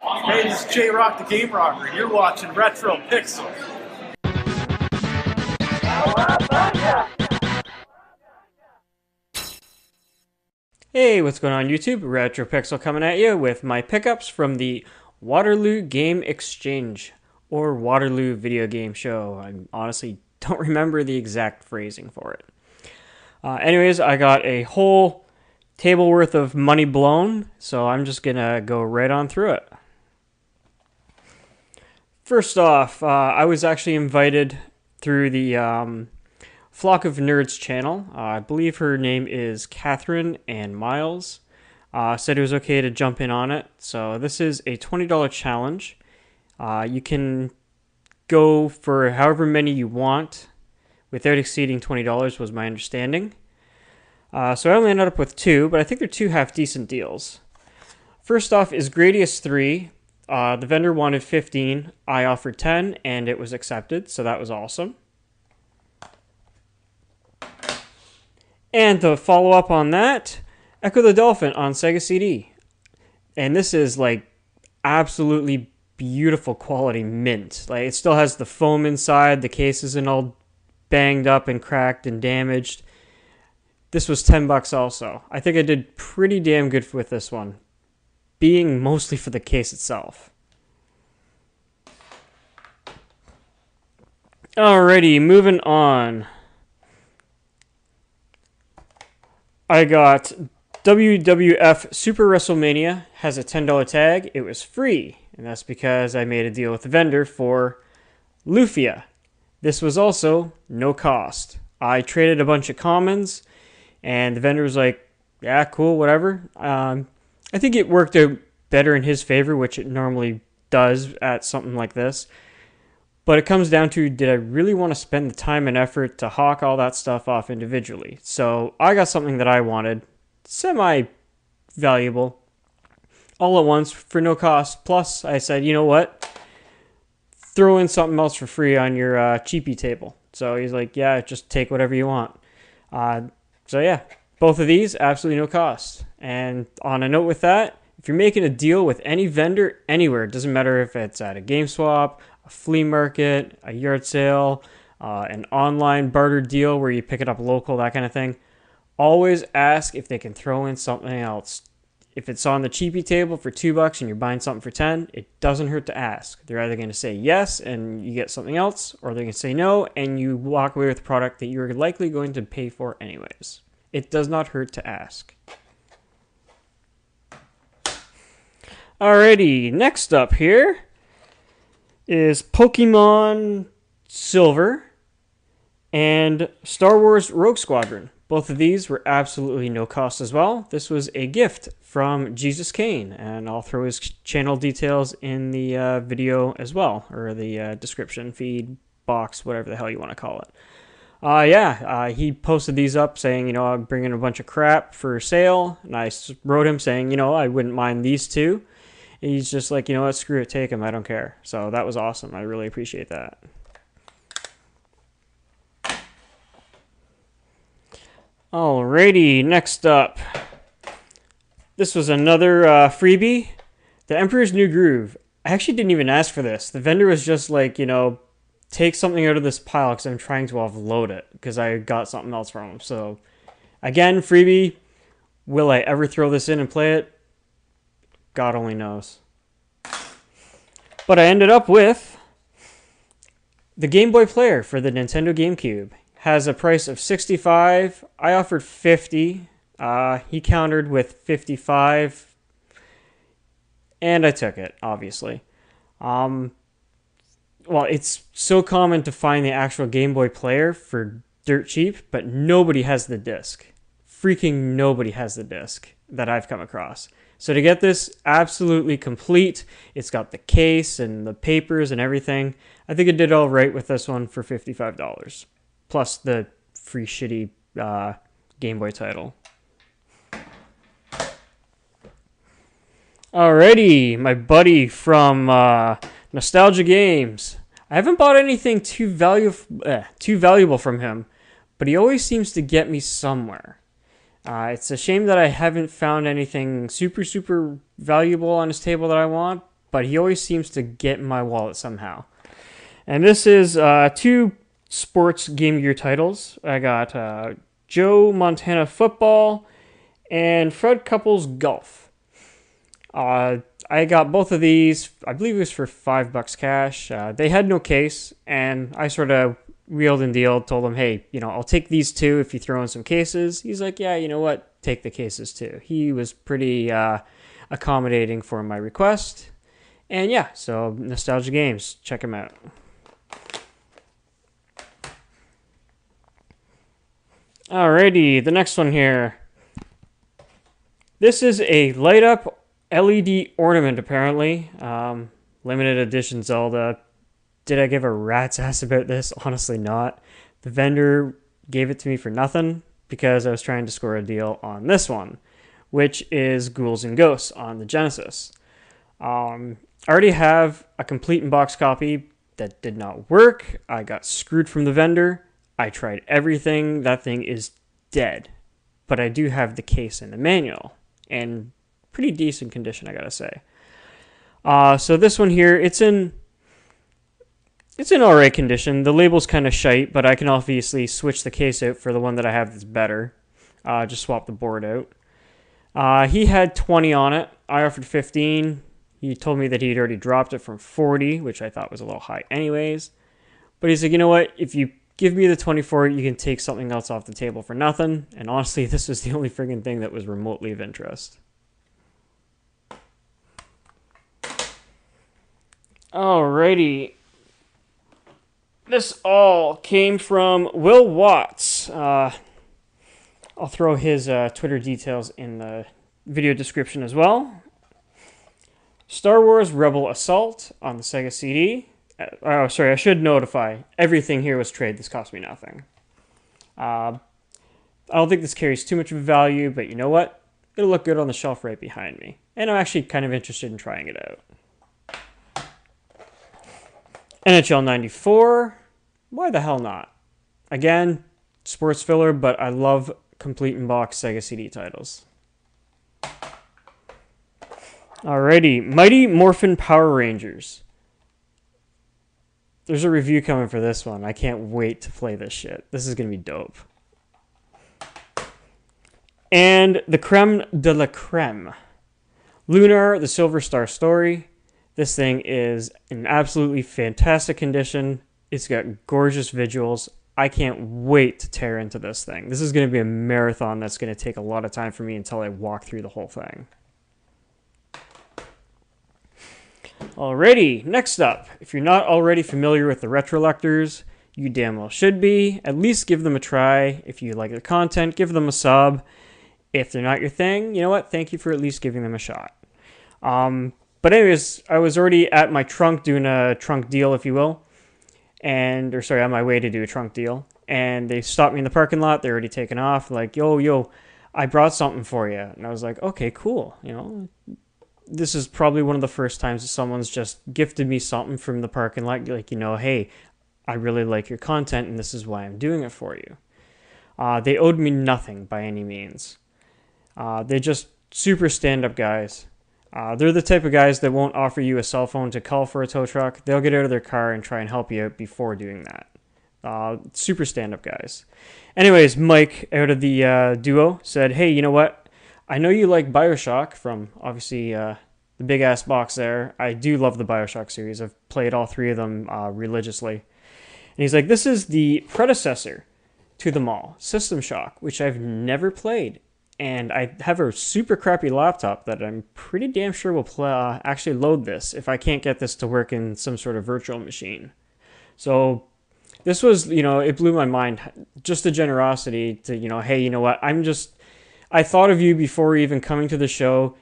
Hey, this is J-Rock the Game Rocker, and you're watching RetroPixel. Hey, what's going on YouTube? RetroPixel coming at you with my pickups from the Waterloo Game Exchange, or Waterloo Video Game Show. I honestly don't remember the exact phrasing for it. Anyways, I got a whole table worth of money blown, so I'm just gonna go right on through it. First off, I was actually invited through the Flock of Nerds channel. I believe her name is Catherine and Miles. Said it was okay to jump in on it. So this is a $20 challenge. You can go for however many you want without exceeding $20 was my understanding. So I only ended up with 2, but I think they're 2 half-decent deals. First off is Gradius 3. The vendor wanted 15. I offered 10, and it was accepted, so that was awesome. And to follow up on that, Echo the Dolphin on Sega CD. And this is like absolutely beautiful quality mint. Like it still has the foam inside, the case isn't all banged up and cracked and damaged. This was $10 also. I think I did pretty damn good with this one, being mostly for the case itself. Alrighty, moving on. I got WWF Super WrestleMania, has a $10 tag. It was free, and that's because I made a deal with the vendor for Lufia. This was also no cost. I traded a bunch of commons, and the vendor was like, yeah, cool, whatever. I think it worked out better in his favor, which it normally does at something like this. But it comes down to, did I really want to spend the time and effort to hawk all that stuff off individually? So I got something that I wanted, semi-valuable, all at once for no cost. Plus, I said, you know what? Throw in something else for free on your cheapie table. So he's like, yeah, just take whatever you want. So yeah, both of these, absolutely no cost. And on a note with that, if you're making a deal with any vendor anywhere, it doesn't matter if it's at a GameSwap, a flea market, a yard sale, an online barter deal where you pick it up local, that kind of thing, always ask if they can throw in something else. If it's on the cheapie table for $2 and you're buying something for 10, it doesn't hurt to ask. They're either going to say yes and you get something else, or they're going to say no and you walk away with a product that you're likely going to pay for anyways. It does not hurt to ask. Alrighty, next up here is Pokemon Silver and Star Wars Rogue Squadron. Both of these were absolutely no cost as well. This was a gift from GeezusKane, and I'll throw his channel details in the video as well, or the description feed box, whatever the hell you want to call it. He posted these up saying, you know, I'm bringing a bunch of crap for sale, and I wrote him saying, you know, I wouldn't mind these two. And he's just like, you know what, screw it, take them, I don't care. So that was awesome. I really appreciate that. Alrighty, next up. This was another freebie. The Emperor's New Groove. I actually didn't even ask for this. The vendor was just like, you know, take something out of this pile because I'm trying to offload it because I got something else from him. So, again, freebie. Will I ever throw this in and play it? God only knows. But I ended up with the Game Boy Player for the Nintendo GameCube. Has a price of $65. I offered $50. He countered with $55. And I took it, obviously. Well, it's so common to find the actual Game Boy Player for dirt cheap, but nobody has the disc. Freaking nobody has the disc that I've come across. So to get this absolutely complete, it's got the case and the papers and everything. I think it did all right with this one for $55. Plus the free shitty Game Boy title. Alrighty, my buddy from Norsetalgia Games. I haven't bought anything too valuable from him, but he always seems to get me somewhere. It's a shame that I haven't found anything super valuable on his table that I want, but he always seems to get in my wallet somehow. And this is 2 sports Game Gear titles. I got Joe Montana Football and Fred Couples Golf. I got both of these, I believe it was for $5 cash. They had no case, and I sort of wheeled and dealed, told him, hey, I'll take these 2 if you throw in some cases. He's like, yeah, you know what? Take the cases too. He was pretty accommodating for my request. And yeah, so Norsetalgia Games, check him out. Alrighty, the next one here. This is a light up LED ornament, apparently. Limited edition Zelda. Did I give a rat's ass about this? Honestly not. The vendor gave it to me for nothing because I was trying to score a deal on this one, which is Ghouls and Ghosts on the Genesis. I already have a complete in-box copy that did not work. I got screwed from the vendor. I tried everything. That thing is dead. But I do have the case and the manual. And pretty decent condition, I gotta say. So this one here, it's in alright condition. The label's kind of shite, but I can obviously switch the case out for the one that I have that's better. Just swap the board out. He had 20 on it. I offered 15. He told me that he'd already dropped it from 40, which I thought was a little high anyways. But he's like, you know what? If you give me the 24, you can take something else off the table for nothing. And honestly, this was the only friggin' thing that was remotely of interest. Alrighty. This all came from Will Watts. I'll throw his Twitter details in the video description as well. Star Wars Rebel Assault on the Sega CD. Oh, sorry, I should notify. Everything here was trade. This cost me nothing. I don't think this carries too much of a value, but you know what? It'll look good on the shelf right behind me. And I'm actually kind of interested in trying it out. NHL 94. Why the hell not? Again, sports filler, but I love complete in-box Sega CD titles. Alrighty, Mighty Morphin Power Rangers. There's a review coming for this one. I can't wait to play this shit. This is going to be dope. And the creme de la creme. Lunar, the Silver Star Story. This thing is in absolutely fantastic condition. It's got gorgeous visuals. I can't wait to tear into this thing. This is going to be a marathon that's going to take a lot of time for me until I walk through the whole thing. Alrighty, next up. If you're not already familiar with the Retrollectors, you damn well should be. At least give them a try. If you like their content, give them a sub. If they're not your thing, you know what? Thank you for at least giving them a shot. But anyways, I was already at my trunk doing a trunk deal, if you will. On my way to do a trunk deal. And they stopped me in the parking lot. They're already taken off. Like, yo, I brought something for you. And I was like, okay, cool. This is probably one of the first times that someone's just gifted me something from the parking lot. Like, hey, I really like your content and this is why I'm doing it for you. They owed me nothing by any means. They're just super stand-up guys. They're the type of guys that won't offer you a cell phone to call for a tow truck. They'll get out of their car and try and help you out before doing that. Super stand-up guys. Anyways, Mike out of the duo said, hey, you know what? I know you like BioShock from, obviously, the big-ass box there. I do love the BioShock series. I've played all 3 of them religiously. And he's like, this is the predecessor to them all, System Shock, which I've never played. And I have a super crappy laptop that I'm pretty damn sure will actually load this if I can't get this to work in some sort of virtual machine. So this was, it blew my mind. Just the generosity to, hey, you know what? I thought of you before even coming to the show.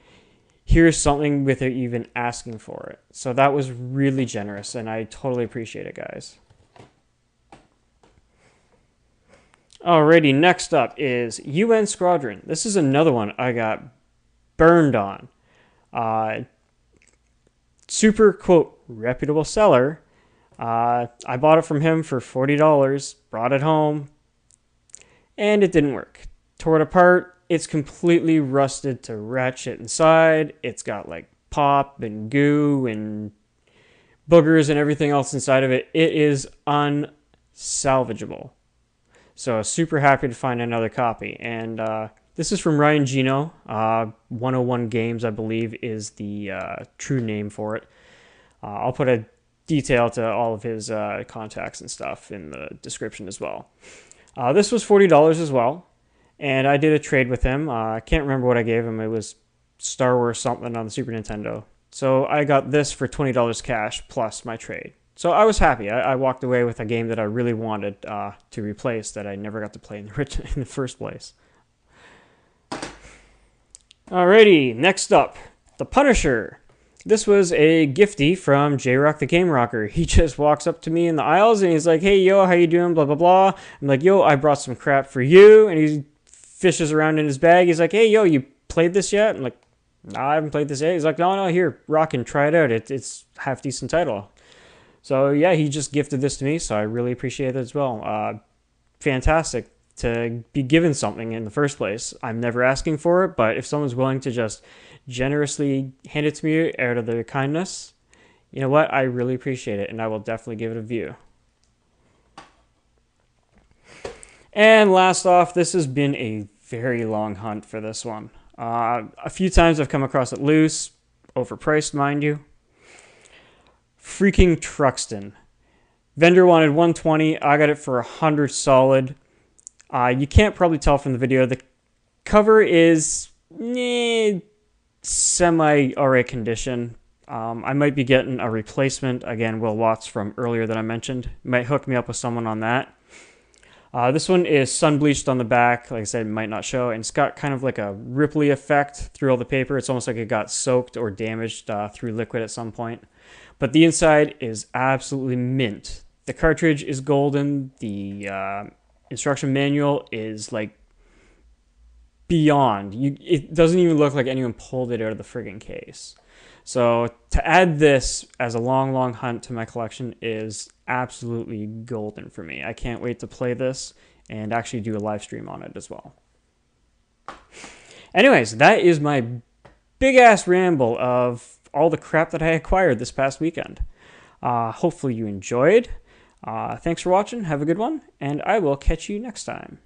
Here's something without even asking for it. So that was really generous, and I totally appreciate it, guys. Alrighty, next up is UN Squadron. This is another one I got burned on. Super, quote, reputable seller. I bought it from him for $40, brought it home, and it didn't work. Tore it apart. It's completely rusted to ratchet inside. It's got like pop and goo and boogers and everything else inside of it. It is unsalvageable. So super happy to find another copy. And this is from Ryan Gino. 101 Games, I believe, is the true name for it. I'll put a detail to all of his contacts and stuff in the description as well. This was $40 as well. And I did a trade with him. I can't remember what I gave him. It was Star Wars something on the Super Nintendo. So I got this for $20 cash plus my trade. So I was happy. I walked away with a game that I really wanted to replace that I never got to play in the first place. Alrighty, next up, The Punisher. This was a giftie from J-Rock the Game Rocker. He just walks up to me in the aisles and he's like, "Hey, yo, how you doing? Blah, blah, blah." I'm like, "Yo, I brought some crap for you." And he fishes around in his bag. He's like, "Hey, yo, you played this yet?" I'm like, "No, I haven't played this yet." He's like, "No, here, rock and try it out. It's a half-decent title." So, yeah, he just gifted this to me, so I really appreciate it as well. Fantastic to be given something in the first place. I'm never asking for it, but if someone's willing to just generously hand it to me out of their kindness, you know what? I really appreciate it, and I will definitely give it a view. And last off, this has been a very long hunt for this one. A few times I've come across it loose, overpriced, mind you. Freaking Truxton. Vendor wanted $120. I got it for $100 solid. You can't probably tell from the video. The cover is semi-alright condition. I might be getting a replacement. Again, Will Watts from earlier that I mentioned. Might hook me up with someone on that. This one is sun-bleached on the back. Like I said, it might not show. And it's got kind of like a ripply effect through all the paper. It's almost like it got soaked or damaged through liquid at some point. But the inside is absolutely mint. The cartridge is golden. The instruction manual is like beyond. It doesn't even look like anyone pulled it out of the friggin' case. So to add this as a long hunt to my collection is absolutely golden for me. I can't wait to play this and actually do a live stream on it as well. Anyways, that is my big-ass ramble of all the crap that I acquired this past weekend. Hopefully you enjoyed. Thanks for watching. Have a good one, and I will catch you next time.